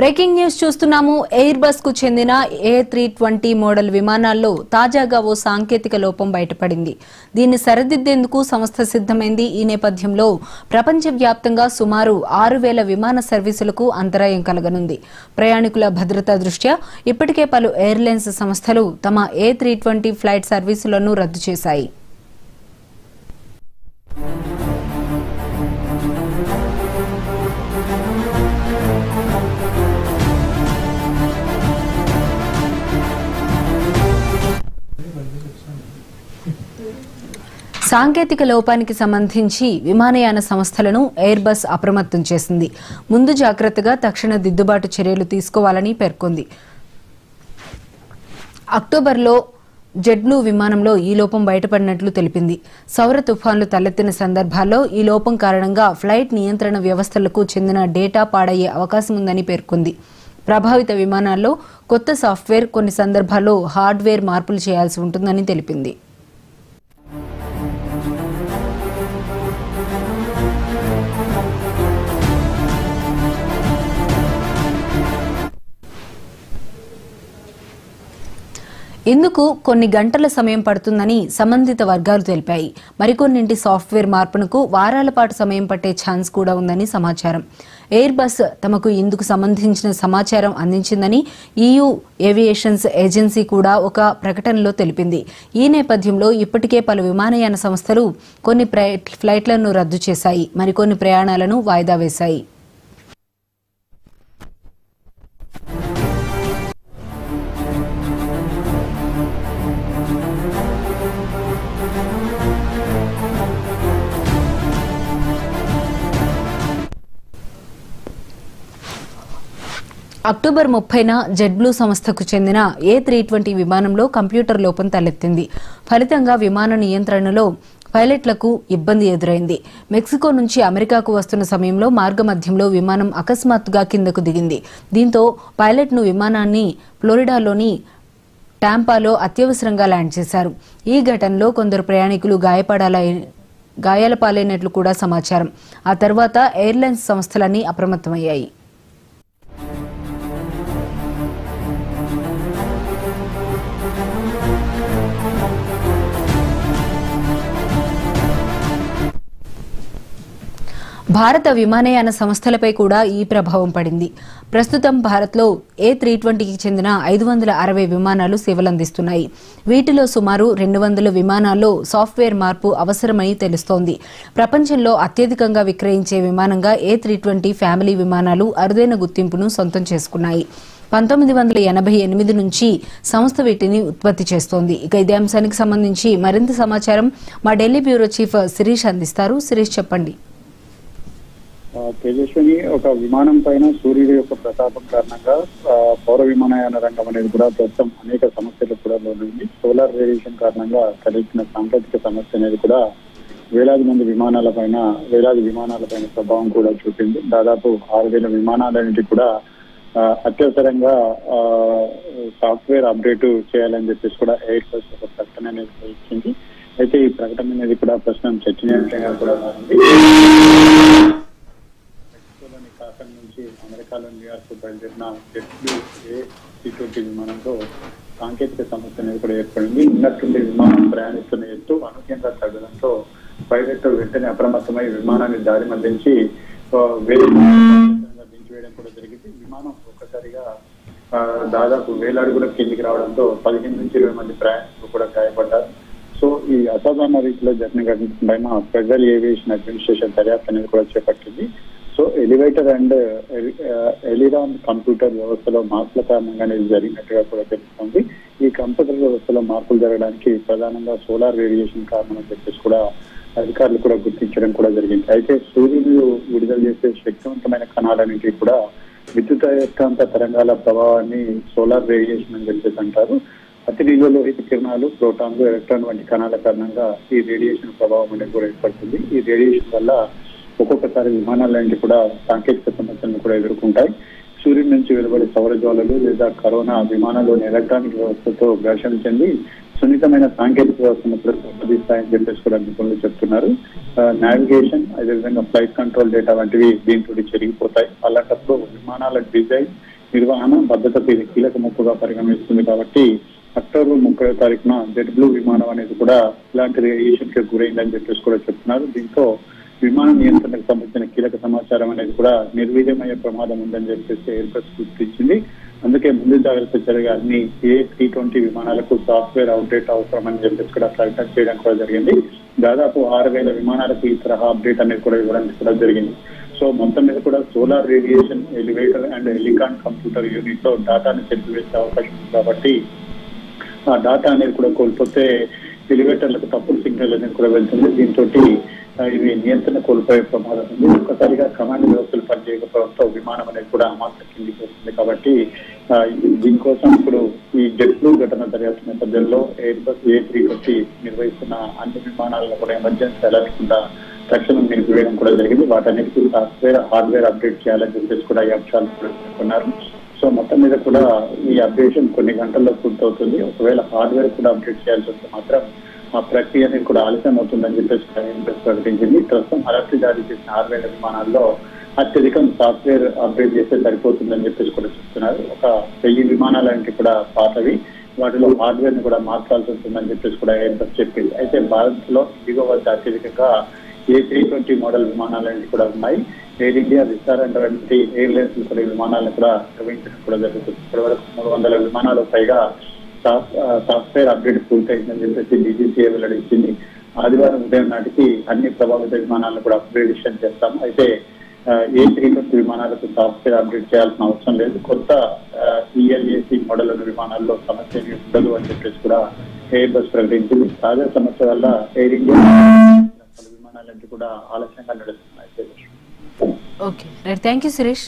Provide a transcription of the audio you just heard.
Breaking news చూస్తున్నాము. Air bus కు చెందిన A320 మోడల్ విమానాల్లో తాజాగా ఓ సాంకేతిక లోపం బయటపడింది. దీన్ని సరిదిద్దేందుకు సంస్థ సిద్ధమైంది. ఈ నేపథ్యంలో ప్రపంచవ్యాప్తంగా సుమారు 6,000 విమాన సర్వీసులకు అంతరాయం కలగనుంది. ప్రయాణికుల భద్రతా దృష్ట్యా ఇప్పటికే పలు ఎయిర్లైన్స్ సంస్థలు తమ A320 ఫ్లైట్ సర్వీసులను రద్దు చేశాయి. సాంకేతిక లోపానికి సంబంధించి విమానయాన సంస్థలను ఎయిర్ బస్ అప్రమత్తం చేసింది. ముందు జాగ్రత్తగా తక్షణ దిద్దుబాటు చర్యలు తీసుకోవాలని పేర్కొంది. అక్టోబర్లో జెట్బ్లూ విమానంలో ఈ లోపం బయటపడినట్లు తెలిపింది. సౌర తుఫాన్లు తలెత్తిన సందర్భాల్లో ఈ లోపం కారణంగా ఫ్లైట్ నియంత్రణ వ్యవస్థలకు చెందిన డేటా పాడయ్యే అవకాశం ఉందని పేర్కొంది. ప్రభావిత విమానాల్లో కొత్త సాఫ్ట్వేర్, కొన్ని సందర్భాల్లో హార్డ్వేర్ మార్పులు చేయాల్సి ఉంటుందని తెలిపింది. ఇందుకు కొన్ని గంటల సమయం పడుతుందని సంబంధిత వర్గాలు తెలిపాయి. మరికొన్నింటి సాఫ్ట్వేర్ మార్పునకు వారాల పాటు సమయం పట్టే ఛాన్స్ కూడా ఉందని సమాచారం. ఎయిర్ బస్ తమకు ఇందుకు సంబంధించిన సమాచారం అందించిందని EU ఏవియేషన్స్ ఏజెన్సీ కూడా ఒక ప్రకటనలో తెలిపింది. ఈ నేపథ్యంలో ఇప్పటికే పలు విమానయాన సంస్థలు కొన్ని ఫ్లైట్లను రద్దు చేశాయి, మరికొన్ని ప్రయాణాలను వాయిదా వేశాయి. అక్టోబర్ 30న జెట్బ్లూ సంస్థకు చెందిన A320 విమానంలో కంప్యూటర్ లోపం తలెత్తింది. ఫలితంగా విమాన నియంత్రణలో పైలట్లకు ఇబ్బంది ఎదురైంది. మెక్సికో నుంచి అమెరికాకు వస్తున్న సమయంలో మార్గమధ్యంలో విమానం అకస్మాత్తుగా కిందకు దిగింది. దీంతో పైలట్ను విమానాన్ని ఫ్లోరిడాలోని టాంపాలో అత్యవసరంగా ల్యాండ్ చేశారు. ఈ ఘటనలో కొందరు ప్రయాణికులు గాయాల పాలైనట్లు కూడా సమాచారం. ఆ తర్వాత ఎయిర్లైన్స్ సంస్థలన్నీ అప్రమత్తమయ్యాయి. భారత విమానయాన సంస్థలపై కూడా ఈ ప్రభావం పడింది. ప్రస్తుతం భారత్లో A320కి చెందిన 560 విమానాలు సేవలందిస్తున్నాయి. వీటిలో సుమారు 200 విమానాల్లో సాఫ్ట్వేర్ మార్పు అవసరమని తెలుస్తోంది. ప్రపంచంలో అత్యధికంగా విక్రయించే విమానంగా A320 ఫ్యామిలీ విమానాలు అరుదైన గుర్తింపును సొంతం చేసుకున్నాయి. 1988 నుంచి సంస్థ వీటిని ఉత్పత్తి చేస్తోంది. ఇక ఇదే అంశానికి సంబంధించి మరింత సమాచారం మా ఢిల్లీ బ్యూరో చీఫ్ శిరీష్ అందిస్తారు. శిరీష్, చెప్పండి. తేజస్విని, ఒక విమానం పైన సూర్యుడి యొక్క ప్రతాపం కారణంగా పౌర విమానయాన రంగం అనేది కూడా ప్రస్తుతం అనేక సమస్యలకు కూడా లోనైంది. సోలార్ రేడియేషన్ కారణంగా కలిగిన సాంకేతిక సమస్య అనేది కూడా వేలాది విమానాలపైన ప్రభావం కూడా చూపింది. దాదాపు 6,000 విమానాలన్నిటి కూడా అత్యవసరంగా సాఫ్ట్వేర్ అప్డేట్ చేయాలని చెప్పేసి కూడా ఎయిర్ బస్ ఒక ప్రకటన అనేది ఇచ్చింది. అయితే ఈ ప్రకటన అనేది కూడా ప్రస్తుతం చర్చనీయాంశంగా కూడా మారింది. నుంచి అమెరికాలో న్యూయార్క్ బయలుదేరిన జెట్బ్లూ A320 విమానంలో సాంకేతిక సమస్య అనేది కూడా ఏర్పడింది. ఉన్నట్టుండి విమానం ప్రయాణిస్తున్న ఎత్తు అనూహ్యంగా తగ్గడంతో పైలట్ వెంటనే అప్రమత్తమై విమానాన్ని దారి మళ్లించి దించివేయడం కూడా జరిగింది. విమానం ఒక్కసారిగా దాదాపు 1000 అడుగుల కిందికి రావడంతో 15 నుంచి 20 మంది ప్రయాణికులు కూడా గాయపడ్డారు. సో ఈ అసాధారణ రీతిలో జరిగిన ఘటన ఫెడరల్ ఏవియేషన్ అడ్మినిస్ట్రేషన్ దర్యాప్తు అనేది కూడా చేపట్టింది. సో ఎలివేటర్ అండ్ ఎలిరాన్ కంప్యూటర్ వ్యవస్థలో మార్పుల కారణంగానే జరిగినట్టుగా కూడా తెలుస్తోంది. ఈ కంప్యూటర్ వ్యవస్థలో మార్పులు జరగడానికి ప్రధానంగా సోలార్ రేడియేషన్ కారణం అని చెప్పేసి కూడా అధికారులు కూడా గుర్తించడం కూడా జరిగింది. అయితే సూర్యుడు విడుదల చేసే శక్తివంతమైన కణాలన్నింటినీ కూడా విద్యుదయస్కాంత తరంగాల ప్రభావాన్ని సోలార్ రేడియేషన్ అని చెప్పేసి అంటారు. అతి లోహిత కిరణాలు, ప్రోటాన్లు, ఎలక్ట్రాన్ వంటి కణాల కారణంగా ఈ రేడియేషన్ ప్రభావం అనేది కూడా ఏర్పడుతుంది. ఈ రేడియేషన్ వల్ల ఒక్కొక్కసారి విమానాలన్నింటి కూడా సాంకేతిక సమస్యలను కూడా ఎదుర్కొంటాయి. సూర్యుడి నుంచి వెలువడే సౌర జ్వాలలు లేదా కరోనా విమానంలోని ఎలక్ట్రానిక్ వ్యవస్థతో ఘర్షణ చెంది సున్నితమైన సాంకేతిక వ్యవస్థను కూడా సంపాదిస్తాయని చెప్పేసి కూడా నిపుణులు చెప్తున్నారు. నావిగేషన్, అదేవిధంగా ఫ్లైట్ కంట్రోల్ డేటా వంటివి దీంతో చెరిగిపోతాయి. అలాంటప్పుడు విమానాల డిజైన్, నిర్వహణ, భద్రత కీలక ముప్పుగా పరిగణిస్తుంది. కాబట్టి అక్టోబర్ 30వ తారీఖున జెట్ బ్లూ విమానం అనేది కూడా ఇలాంటి రేడియేషన్ కి గురైందని చెప్పేసి కూడా చెప్తున్నారు. దీంతో విమాన నియంత్రణకు సంబంధించిన కీలక సమాచారం అనేది కూడా నిర్వీర్యమయ్యే ప్రమాదం ఉందని చెప్పేసి ఎయిర్బస్ గుర్తించింది. అందుకే ముందు జాగ్రత్త చర్యగా అన్ని A320 విమానాలకు సాఫ్ట్వేర్ అప్డేట్ అవసరం అని చెప్పేసి కూడా ప్రకటన చేయడం కూడా జరిగింది. దాదాపు 6,000 విమానాలకు ఈ తరహా అప్డేట్ అనేది కూడా ఇవ్వడం కూడా జరిగింది. సో మొత్తం మీద కూడా solar radiation, elevator and Helicon computer unit లో డాటాను చెరిపివేసే అవకాశం ఉంది. కాబట్టి ఆ డాటా అనేది కూడా కోల్పోతే ఎలివేటర్లకు తప్పుడు సిగ్నల్ అనేది కూడా వెళ్తుంది. దీంతో ఇవి నియంత్రణ కోల్పోయే ప్రమాదం ఉంది. ఒక్కసారిగా కమాండ్ వ్యవస్థలు పనిచేయకపోవడంతో విమానం అనేది కూడా అమాంతం కిందికి వస్తుంది. కాబట్టి దీనికోసం ఇప్పుడు ఈ జెట్ బ్లూ ఘటన దర్యాప్తు నేపథ్యంలో ఎయిర్బస్ A320 నిర్వహిస్తున్న అన్ని విమానాలను కూడా ఎమర్జెన్సీ అలర్ట్ కింద తక్షణం నిలిపివేయడం కూడా జరిగింది. వాటన్నిటికీ సాఫ్ట్వేర్, హార్డ్వేర్ అప్డేట్ చేయాలని చెప్పేసి కూడా ఈ అంశాలు పేర్కొన్నారు. సో మొత్తం మీద కూడా ఈ అప్డేషన్ కొన్ని గంటల్లో పూర్తవుతుంది. ఒకవేళ హార్డ్వేర్ కూడా అప్డేట్ చేయాల్సి వస్తే మాత్రం ఆ ప్రక్రియ అనేది కూడా ఆలస్యం అవుతుందని చెప్పేసి ప్రకటించింది. ప్రస్తుతం అలర్ట్ జారీ చేసిన 6,000 విమానాల్లో అత్యధికం సాఫ్ట్వేర్ అప్డేట్ చేస్తే సరిపోతుందని చెప్పేసి కూడా చెప్తున్నారు. ఒక 1000 విమానాలంటే కూడా పాతవి, వాటిలో హార్డ్వేర్ ని కూడా మార్చాల్సి ఉంటుందని చెప్పేసి కూడా ఎయిర్బస్ చెప్పింది. అయితే భారత్ లో ఇండిగో వద్ద అత్యధికంగా A320 మోడల్ విమానాలన్నీ కూడా ఉన్నాయి. ఎయిర్ ఇండియా, విస్తారా వంటి ఎయిర్లైన్స్ కూడా ఈ విమానాలను కూడా నిర్వహించడం కూడా జరుగుతుంది. ఇప్పటివరకు 300 విమానాలు పైగా సాఫ్ట్వేర్ అప్డేట్ పూర్తయిందని చెప్పేసి DGCA వెల్లడించింది. ఆదివారం ఉదయం నాటికి అన్ని ప్రభావిత విమానాలను కూడా అప్గ్రేడేషన్ చేస్తాము. అయితే A320 విమానాలకు సాఫ్ట్వేర్ అప్డేట్ చేయాల్సిన అవసరం లేదు. కొత్త ELAC మోడల్ విమానాల్లో సమస్య ఉండదు అని చెప్పేసి కూడా ఎయిర్బస్ ప్రకటించింది. తాజా సమస్య వల్ల ఎయిర్ ఇండియా విమానాలన్నీ కూడా ఆలస్యంగా నడుస్తున్నాయి. Okay, right. Thank you Suresh.